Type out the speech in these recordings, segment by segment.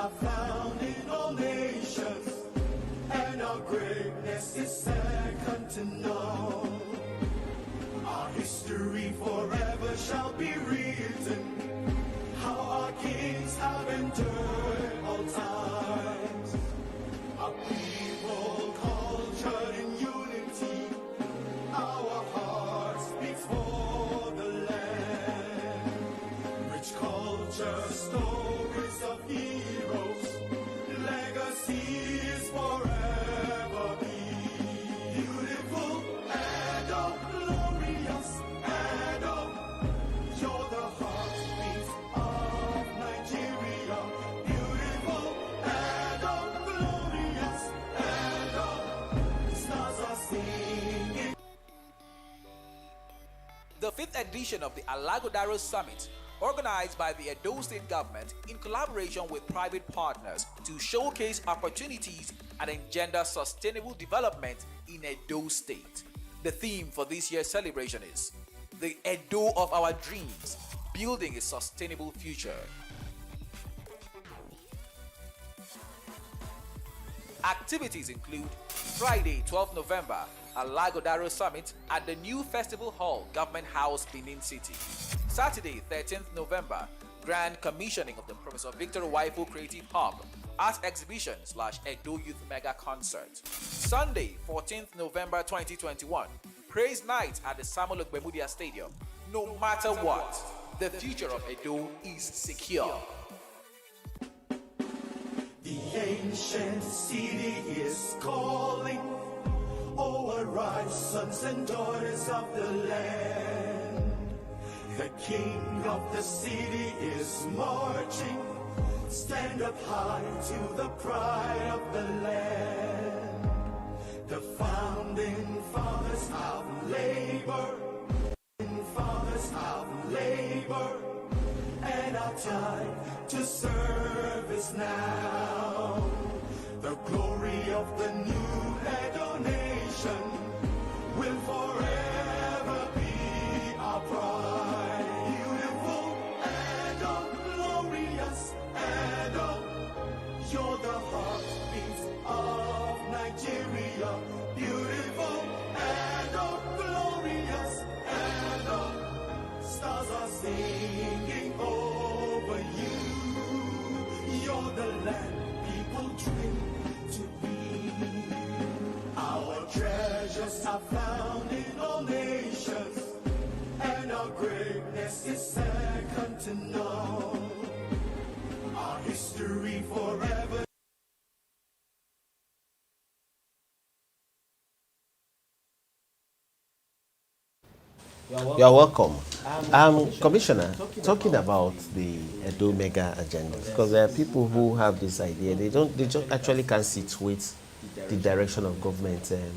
are found in all nations, and our greatness is second to none. Our history forever shall be written, how our kings have endured all times. Our people cultured in unity, our hearts beat for the land. Rich culture, stories of heroes, legacies forever be. Beautiful Edo, glorious Edo, you're the heartbeat of Nigeria. Beautiful Edo, glorious Edo, stars are singing. The 5th edition of the Alaghodaro Summit, organized by the Edo State Government in collaboration with private partners to showcase opportunities and engender sustainable development in Edo State. The theme for this year's celebration is the Edo of our dreams, building a sustainable future. Activities include Friday, 12 November, Alaghodaro Summit at the new Festival Hall, Government House, Benin City. Saturday, 13th November, Grand Commissioning of the Professor Victor Waifo Creative Hub, Art Exhibition / Edo Youth Mega Concert. Sunday, 14th November 2021, Praise Night at the Samuel Ogbemudia Stadium. No matter what, the future of Edo is secure. The ancient city is calling. Oh, arise, sons and daughters of the land. The king of the city is marching. Stand up high to the pride of the land. The founding fathers of labor, and our time to serve is now. The glory of the new Edo nation will forever be our pride. Beautiful Edo, glorious Edo, you're the heartbeat of Nigeria. Beautiful Edo, glorious Edo, stars are singing over you. You're the land people dream to be. Our treasures are found in all nations, and our greatness is second to none. Our history forever. You're welcome. Commissioner, talking about the Edo Mega Agenda, because there are people who have this idea, they just actually can't sit with the direction of government and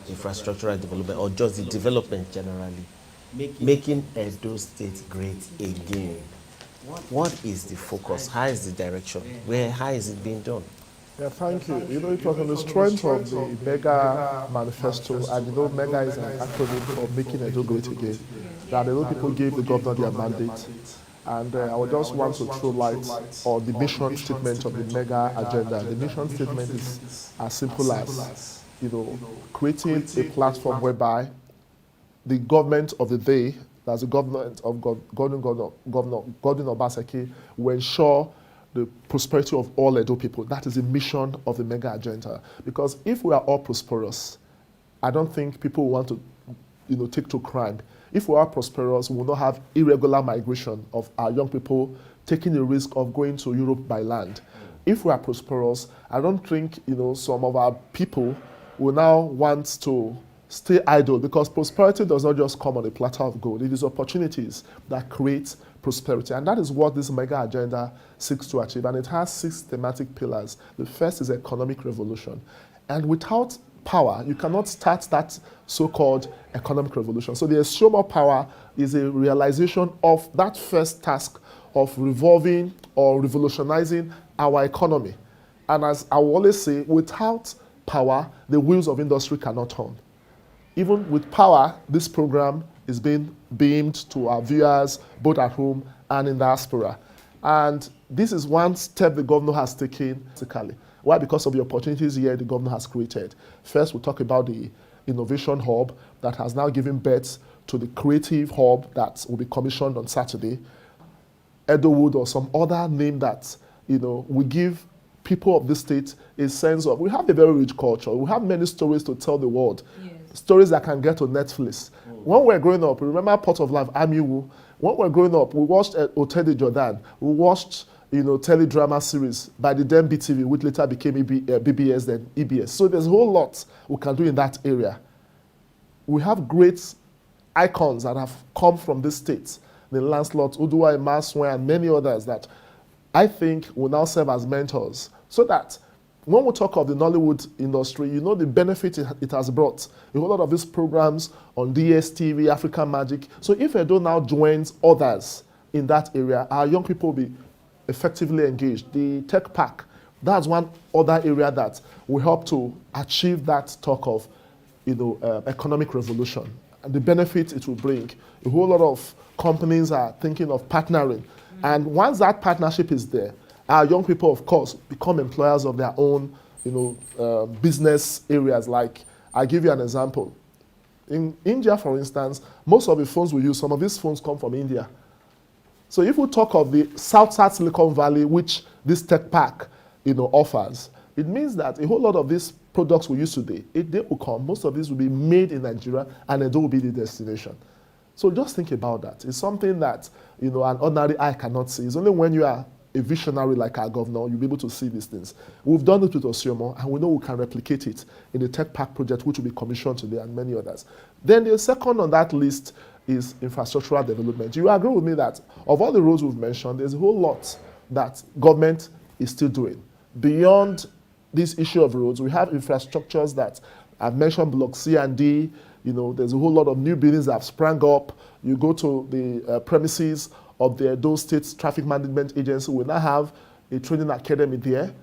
infrastructural development, or just the development generally, making Edo State great again. What is the focus? How is the direction? How is it being done? Yeah, thank you. You know, it was on the strength of the Mega Manifesto, and you know, Mega is an acronym for Making Edo Great Again, that a lot of people gave the governor their mandate. And I would just want to throw light on the mission statement of the Mega Agenda. The mission statement is as simple as, you know, creating a platform whereby the government of the day, that's the government of Gordon Obaseki, will ensure the prosperity of all Edo people. That is the mission of the Mega Agenda. Because if we are all prosperous, I don't think people want to, you know, take to crime. If we are prosperous, we will not have irregular migration of our young people taking the risk of going to Europe by land. If we are prosperous, I don't think, you know, some of our people will now want to stay idle, because prosperity does not just come on a platter of gold. It is opportunities that create prosperity. And that is what this Mega Agenda seeks to achieve. And it has 6 thematic pillars. The first is economic revolution. And without power, you cannot start that so-called economic revolution. So the Eshomo power is a realization of that first task of revolving or revolutionizing our economy. And as I will always say, without power, the wheels of industry cannot turn. Even with power, this program is being beamed to our viewers, both at home and in diaspora. And this is one step the governor has taken physically. Why? Because of the opportunities here the governor has created. First, we'll talk about the innovation hub that has now given birth to the creative hub that will be commissioned on Saturday. Edowood or some other name that, we give people of the state a sense of, we have a very rich culture. We have many stories to tell the world. Yes. Stories that can get to Netflix. When we were growing up, remember Pot of Life, Amiwu? When we were growing up, we watched Hotel de Jordan. We watched, teledrama series by the then BTV, which later became BBS, then EBS. So there's a whole lot we can do in that area. We have great icons that have come from this state. The Lancelot, Uduwa, Maswe, and many others that I think will now serve as mentors. So that when we talk of the Nollywood industry, the benefit it has brought. A whole lot of these programs on DSTV, African Magic. So if Edo now joins others in that area, our young people will be effectively engaged. The tech park, that's one other area that will help to achieve that talk of economic revolution and the benefit it will bring. A whole lot of companies are thinking of partnering. And once that partnership is there, our young people, of course, become employers of their own, business areas. Like, I give you an example. In India, for instance, most of the phones we use, some of these phones come from India. So if we talk of the South Silicon Valley, which this tech park, offers, it means that a whole lot of these products we use today, if they will come, most of these will be made in Nigeria, and it will be the destination. So just think about that. It's something that, an ordinary eye cannot see. It's only when you are a visionary like our governor, you'll be able to see these things. We've done it with Osiomo, and we know we can replicate it in the Tech Park project, which will be commissioned today, and many others. Then the second on that list is infrastructural development. You agree with me that of all the roads we've mentioned, there's a whole lot that government is still doing. Beyond this issue of roads, we have infrastructures that I've mentioned, Block C and D. There's a whole lot of new buildings that have sprang up. You go to the premises of the Edo State Traffic Management Agency. We now have a training academy there.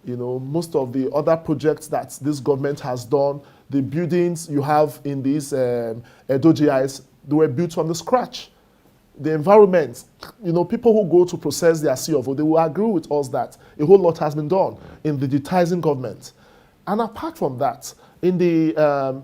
Most of the other projects that this government has done, the buildings you have in these Edo GIs, they were built from the scratch. The environment, people who go to process their COO, they will agree with us that a whole lot has been done in digitizing government. And apart from that, in the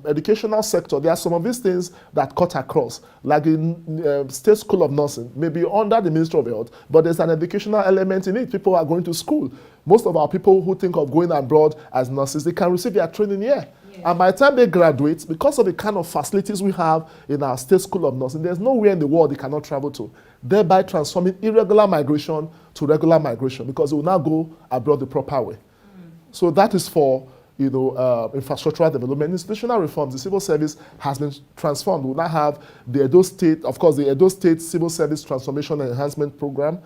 educational sector, there are some of these things that cut across, like the State School of Nursing, maybe under the Ministry of Health, but there's an educational element in it. People are going to school. Most of our people who think of going abroad as nurses, they can receive their training here. Yeah. And by the time they graduate, because of the kind of facilities we have in our State School of Nursing, there's nowhere in the world they cannot travel to, thereby transforming irregular migration to regular migration, because they will now go abroad the proper way. So that is for infrastructural development. Institutional reforms, the civil service has been transformed. We now have the Edo State, of course, the Edo State Civil Service Transformation and Enhancement Program,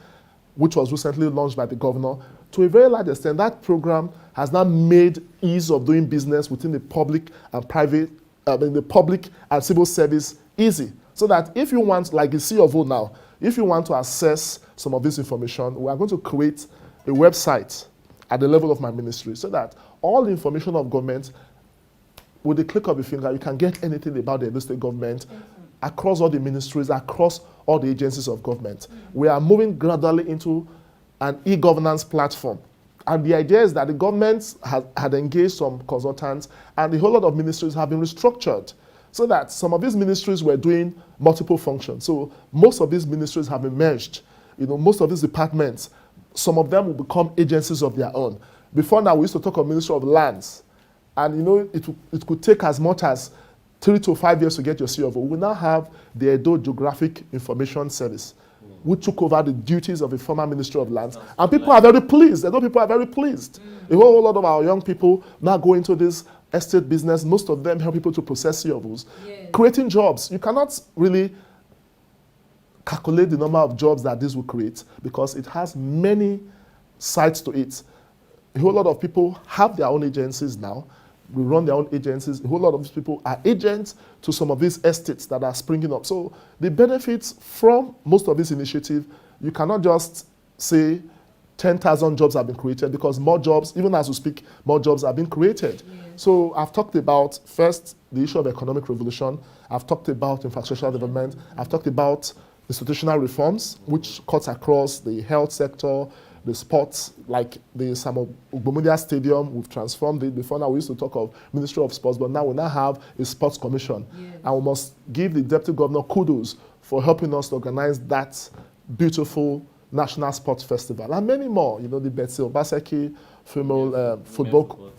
which was recently launched by the governor. To a very large extent, that program has now made ease of doing business within the public and private, the public and civil service easy. So that if you want, like the COO now, if you want to access some of this information, we are going to create a website at the level of my ministry, so that all the information of government, with the click of a finger, you can get anything about the Edo State government across all the ministries, across all the agencies of government. We are moving gradually into an e-governance platform. And the idea is that the government had engaged some consultants, and a whole lot of ministries have been restructured, so that some of these ministries were doing multiple functions. So most of these ministries have been merged. Most of these departments, some of them will become agencies of their own. Before now, we used to talk of Ministry of Lands, and it could take as much as 3 to 5 years to get your COO. We now have the Edo Geographic Information Service, which took over the duties of the former Ministry of Lands, and people are very pleased. Edo people are very pleased. A whole lot of our young people now go into this estate business. Most of them help people to process COOs, creating jobs. You cannot really calculate the number of jobs that this will create, because it has many sides to it. A whole lot of people have their own agencies now. We run their own agencies. A whole lot of these people are agents to some of these estates that are springing up. So the benefits from most of this initiative, you cannot just say 10,000 jobs have been created, because more jobs, even as we speak, more jobs are being created. So I've talked about, first, the issue of economic revolution. I've talked about infrastructural development. I've talked about institutional reforms, which cuts across the health sector, the sports, like the Samuel Ogbomudia Stadium, we've transformed it. Before now, we used to talk of Ministry of Sports, but now we now have a sports commission. Yes. And we must give the Deputy Governor kudos for helping us to organize that beautiful National Sports Festival. And many more, you know, the Betsy Obaseki female football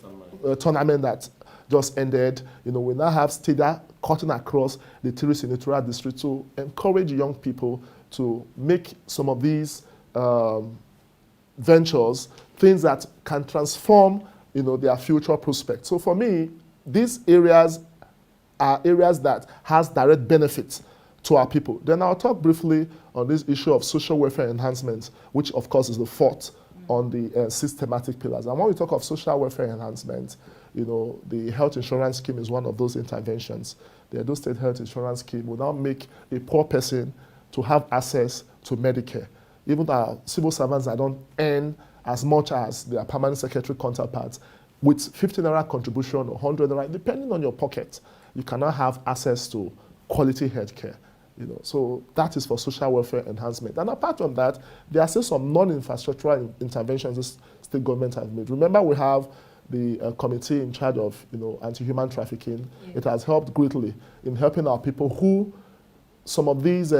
tournament that just ended. You know, we now have stadia cutting across the Tiri Senatorial District to encourage young people to make some of these ventures, things that can transform, you know, their future prospects. So for me, these areas are areas that has direct benefits to our people. Then I'll talk briefly on this issue of social welfare enhancement, which of course is the fourth on the systematic pillars. And when we talk of social welfare enhancement, you know, the health insurance scheme is one of those interventions. The Edo State Health Insurance Scheme will now make a poor person to have access to Medicare. Even our civil servants that don't earn as much as their permanent secretary counterparts, with 50 naira contribution or 100 naira, depending on your pocket, you cannot have access to quality healthcare. You know, so that is for social welfare enhancement. And apart from that, there are still some non-infrastructural interventions the state government has made. Remember, we have the committee in charge of, you know, anti-human trafficking. Yeah. It has helped greatly in helping our people who some of these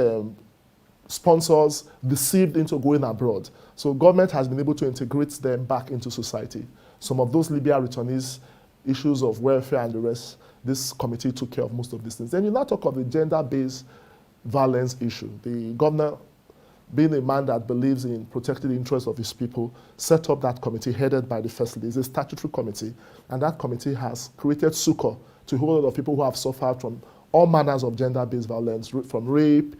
sponsors deceived into going abroad. So government has been able to integrate them back into society. Some of those Libya returnees, issues of welfare and the rest, this committee took care of most of these things. Then you now talk of the gender-based violence issue. The governor, being a man that believes in protecting the interests of his people, set up that committee headed by the First Lady. It's a statutory committee, and that committee has created succor to a whole lot of people who have suffered from all manners of gender-based violence, from rape,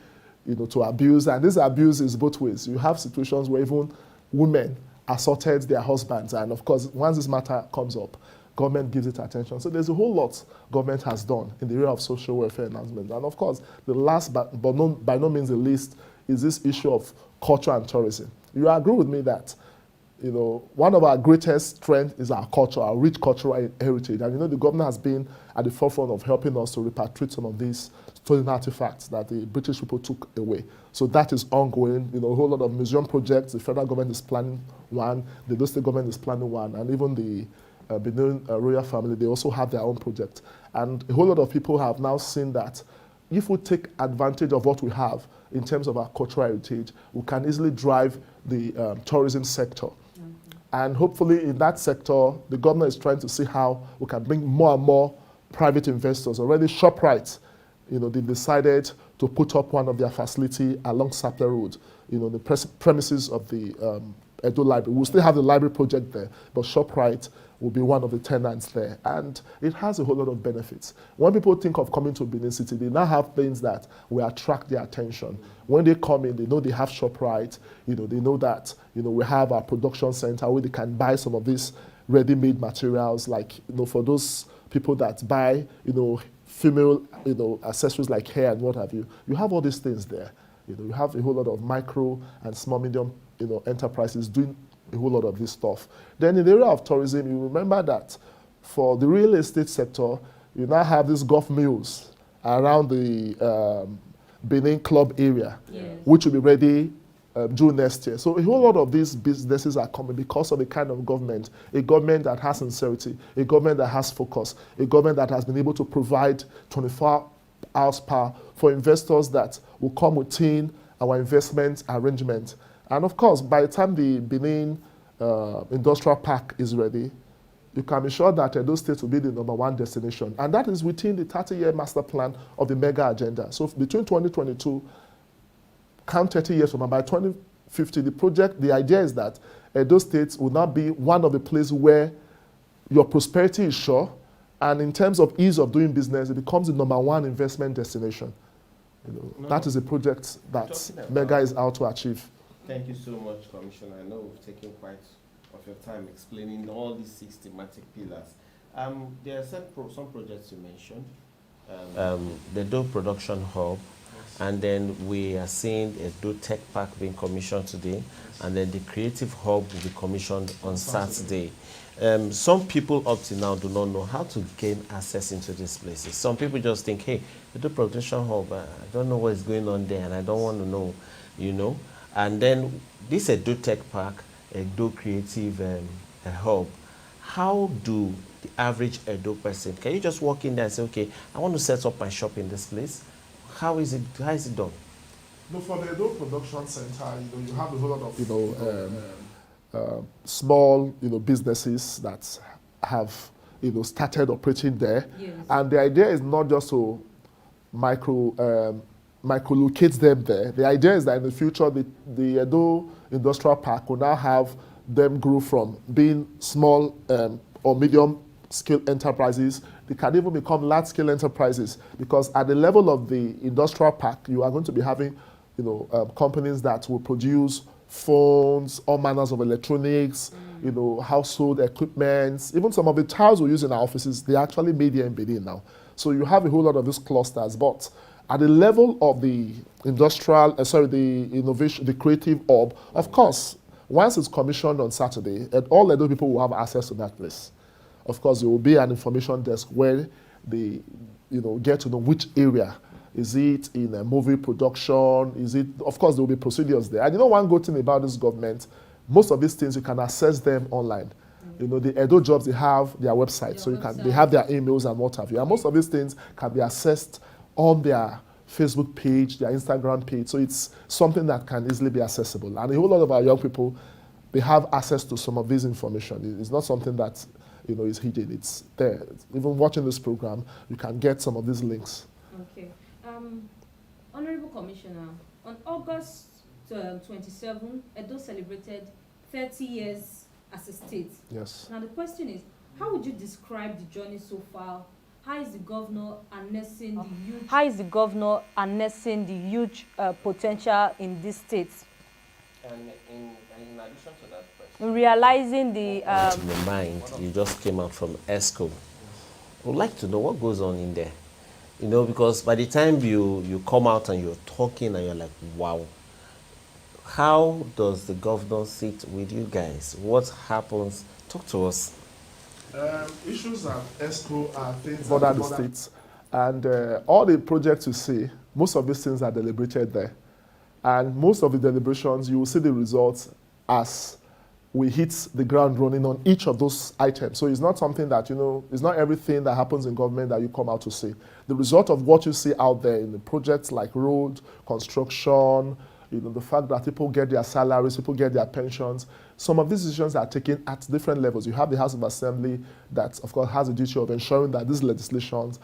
you know, to abuse. And this abuse is both ways. You have situations where even women assaulted their husbands, and of course, once this matter comes up, government gives it attention. So there's a whole lot government has done in the area of social welfare enhancement. And of course, the last but by no means the least is this issue of culture and tourism. You agree with me that, you know, one of our greatest strengths is our culture, our rich cultural heritage. And you know, the governor has been at the forefront of helping us to repatriate some of these stolen artifacts that the British people took away. So that is ongoing. You know, a whole lot of museum projects. The federal government is planning one, the state government is planning one, and even the Benin royal family, they also have their own project. And a whole lot of people have now seen that if we take advantage of what we have in terms of our cultural heritage, we can easily drive the tourism sector. Mm-hmm. And hopefully in that sector, the government is trying to see how we can bring more and more private investors. Already ShopRite, you know, they decided to put up one of their facility along Sapler Road, you know, the premises of the Edo Library. We'll still have the library project there, but ShopRite will be one of the tenants there. And it has a whole lot of benefits. When people think of coming to Benin City, they now have things that will attract their attention. When they come in, they know they have ShopRite, you know, they know that, you know, we have our production center where they can buy some of these ready-made materials, like, you know, for those people that buy, you know, female, you know, accessories like hair and what have you. You have all these things there. You know, you have a whole lot of micro and small, medium, you know, enterprises doing a whole lot of this stuff. Then in the area of tourism, you remember that for the real estate sector, you now have these golf mills around the Benin Club area, yes, which will be ready June next year. So a whole lot of these businesses are coming because of the kind of government, a government that has sincerity, a government that has focus, a government that has been able to provide 24 hours power for investors that will come within our investment arrangement. And of course, by the time the Benin Industrial Park is ready, you can be sure that Edo State will be the #1 destination. And that is within the 30-year master plan of the mega agenda. So between 2022, count 30 years from now, by 2050, the idea is that Edo State will now be one of the places where your prosperity is sure, and in terms of ease of doing business, it becomes the #1 investment destination. You know, that is a project that Mega is out to achieve. Thank you so much, Commissioner. I know we've taken quite of your time explaining all these 6 thematic pillars. There are some projects you mentioned. The Edo Production Hub, yes, and then we are seeing Edo Tech Park being commissioned today, yes, and then the Creative Hub will be commissioned on Saturday. Some people up to now do not know how to gain access into these places. Some people just think, hey, Edo Production Hub, I don't know what's going on there, and I don't want to know, you know. And then this Edo Tech Park, Edo Creative Hub, how do the average Edo person, can you just walk in there and say, okay, I want to set up my shop in this place? How is it done? No, for the Edo Production Center, you have a whole lot of, small, businesses that have, started operating there. Yes. And the idea is not just to micro-locate them there. The idea is that in the future, the Edo Industrial Park will now have them grow from being small or medium-scale enterprises. They can even become large-scale enterprises, because at the level of the industrial park, you are going to be having, companies that will produce phones, all manners of electronics, household equipment. Even some of the tiles we use in our offices, they're actually made here in Benin now. So you have a whole lot of these clusters, but at the level of the the innovation, the creative hub, of course, once it's commissioned on Saturday, all Edo people will have access to that place. Of course, there will be an information desk where they, get to know which area. Is it in a movie production? Is it, of course, there will be procedures there. And one good thing about this government, most of these things, you can access them online. The Edo Jobs, they have their website, they have their emails and what have you. And most of these things can be accessed on their Facebook page, their Instagram page. So it's something that can easily be accessible. And a whole lot of our young people, they have access to some of this information. It's not something that, is hidden. It's there. Even watching this program, you can get some of these links. Okay. Honorable Commissioner, on August 27, Edo celebrated 30 years as a state. Yes. Now the question is, how would you describe the journey so far? How is the governor harnessing the huge potential in this state? And in addition to that question, Realizing the in the mind, you just came out from ESCO. I would like to know what goes on in there. Because by the time you come out and you're talking and you're like, wow, how does the governor sit with you guys? What happens? Talk to us. Issues at ESCO are things border the states. And all the projects you see, most of these things are deliberated there. And most of the deliberations, you will see the results as we hit the ground running on each of those items. So it's not something that, it's not everything that happens in government that you come out to see. The result of what you see out there in the projects like road, construction, the fact that people get their salaries, people get their pensions. Some of these decisions are taken at different levels. You have the House of Assembly that, of course, has the duty of ensuring that these legislations,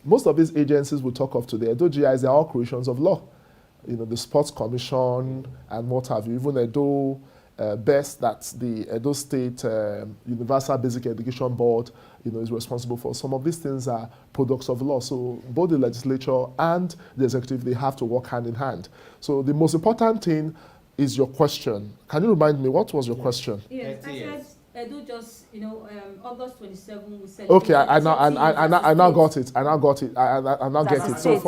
most of these agencies we talk of today, Edo GIs, they are all creations of law. The Sports Commission and what have you, even Edo BEST, that's the Edo State Universal Basic Education Board, is responsible for. Some of these things are products of law. So both the legislature and the executive, they have to work hand in hand. So the most important thing is your question. Can you remind me, what was your question? Yes, I said Edo just, August 27, we said. Okay, I now got it. I now get it. So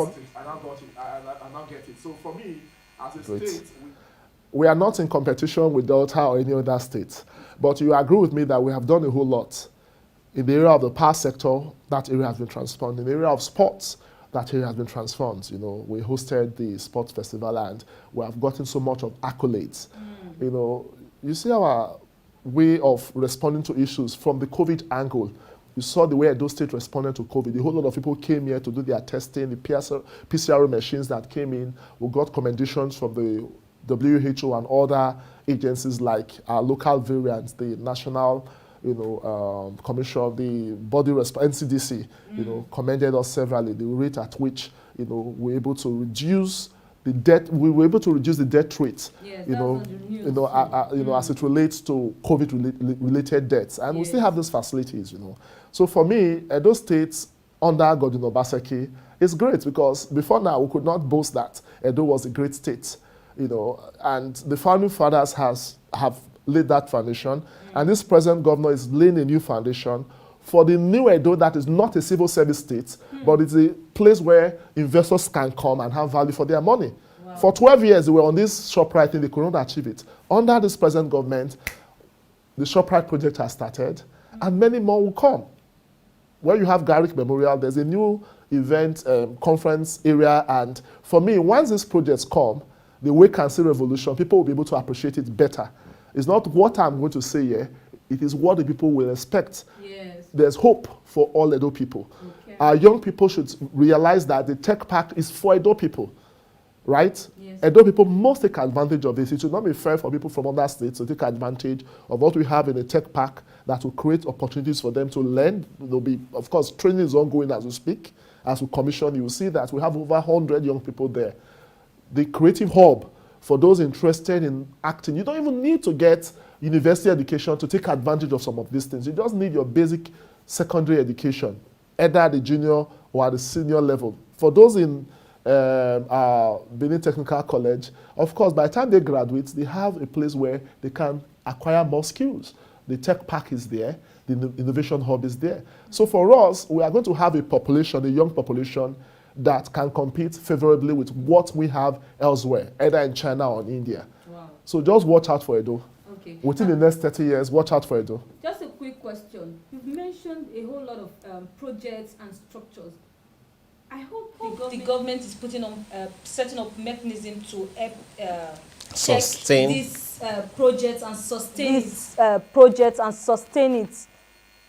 for me, as a state, we are not in competition with Delta or any other state. But you agree with me that we have done a whole lot. In the area of the power sector, that area has been transformed. In the area of sports, that area has been transformed. We hosted the sports festival and we have gotten so much of accolades. You see our way of responding to issues from the COVID angle. You saw the way Edo State responded to COVID. A whole lot of people came here to do their testing, the PCR machines that came in. We got commendations from the WHO and other agencies like our local variants, the National Commission, the Body Response, NCDC, commended us severally. The rate at which, we were able to reduce the death, rate, as it relates to COVID-related deaths. And we still have those facilities, So for me, Edo State under Godwin Obaseki is great, because before now, we could not boast that Edo was a great state. And the founding fathers have laid that foundation, and this present governor is laying a new foundation for the new Edo that is not a civil service state, but it's a place where investors can come and have value for their money. Wow. For 12 years, they were on this ShopRite thing, they could not achieve it. Under this present government, the ShopRite project has started, and many more will come. Where you have Garrick Memorial, there's a new event, conference area, and for me, once these projects come, the way can see revolution, people will be able to appreciate it better. It's not what I'm going to say here, it is what the people will expect. Yes. There's hope for all Edo people. Okay. Our young people should realize that the tech park is for Edo people, right? Yes. Edo people must take advantage of this. It should not be fair for people from other states to take advantage of what we have in the tech park that will create opportunities for them to learn. There'll be, of course, training is ongoing as we speak. As we commission, you will see that we have over 100 young people there. The creative hub, for those interested in acting, you don't even need to get university education to take advantage of some of these things. You just need your basic secondary education, either at the junior or at the senior level. For those in Benin Technical College, of course, by the time they graduate, they have a place where they can acquire more skills. The tech park is there, the innovation hub is there. So for us, we are going to have a population, a young population, that can compete favorably with what we have elsewhere, either in China or in India. Wow. So just watch out for Edo. Okay. Within the next 30 years, watch out for Edo. Just a quick question. You've mentioned a whole lot of projects and structures. I hope the government is putting on setting up mechanism to help check Sustain. these projects and sustain it.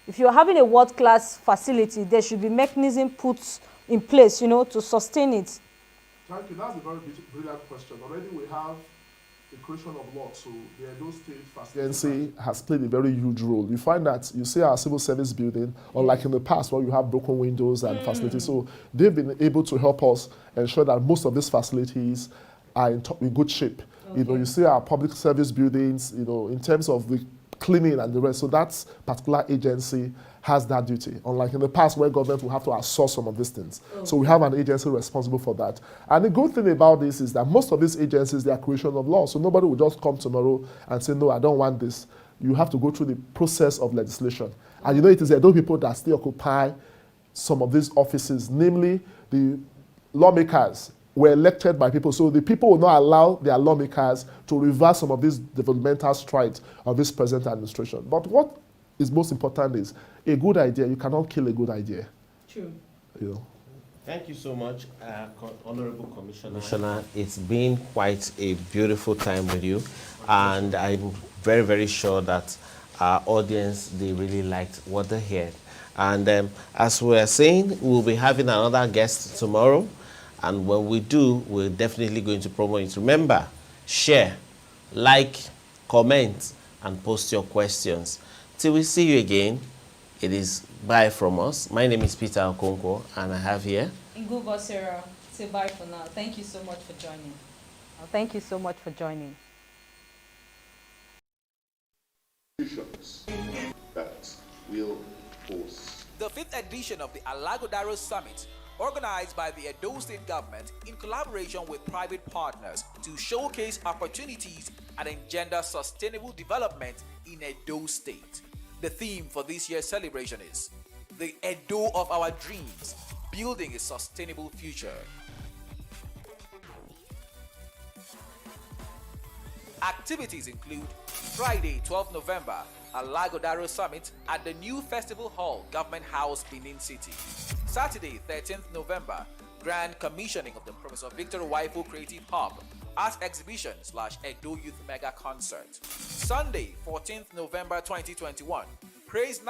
If you're having a world-class facility, there should be mechanism put in place, to sustain it. Thank you. That's a very brilliant question. Already we have the creation of law, so the Edo State Facility has played a very huge role. You find that you see our civil service building, unlike in the past where you have broken windows and facilities. So they've been able to help us ensure that most of these facilities are in good shape. Okay. You see our public service buildings, in terms of the cleaning and the rest. So that particular agency has that duty, unlike in the past where government will have to outsource some of these things. Okay. So we have an agency responsible for that. And the good thing about this is that most of these agencies, they are creation of law. So nobody will just come tomorrow and say, no, I don't want this. You have to go through the process of legislation. And it is those people that still occupy some of these offices, namely the lawmakers were elected by people. So the people will not allow their lawmakers to reverse some of these developmental strides of this present administration. But what is most important is a good idea. You cannot kill a good idea. True. Thank you so much, Honorable Commissioner. It's been quite a beautiful time with you, and I'm very, very sure that our audience, they really liked what they heard. And as we're saying, we'll be having another guest tomorrow, and when we do, we're definitely going to promote it. Remember, share, like, comment, and post your questions. Till we see you again, it is bye from us. My name is Peter Okonkwo, and I have here Nguva Sarah. Say bye for now. Thank you so much for joining. Thank you so much for joining. That will force. The 5th edition of the Alaghodaro Summit, organized by the Edo State Government in collaboration with private partners to showcase opportunities and engender sustainable development in Edo State. The theme for this year's celebration is the Edo of our dreams, building a sustainable future. Activities include Friday, 12 November, Alaghodaro Summit at the new Festival Hall, Government House, Benin City. Saturday, 13th November, Grand Commissioning of the Professor Victor Waifo Creative Hub, Art Exhibition / Edo Youth Mega Concert. Sunday, 14th November 2021, Praise Night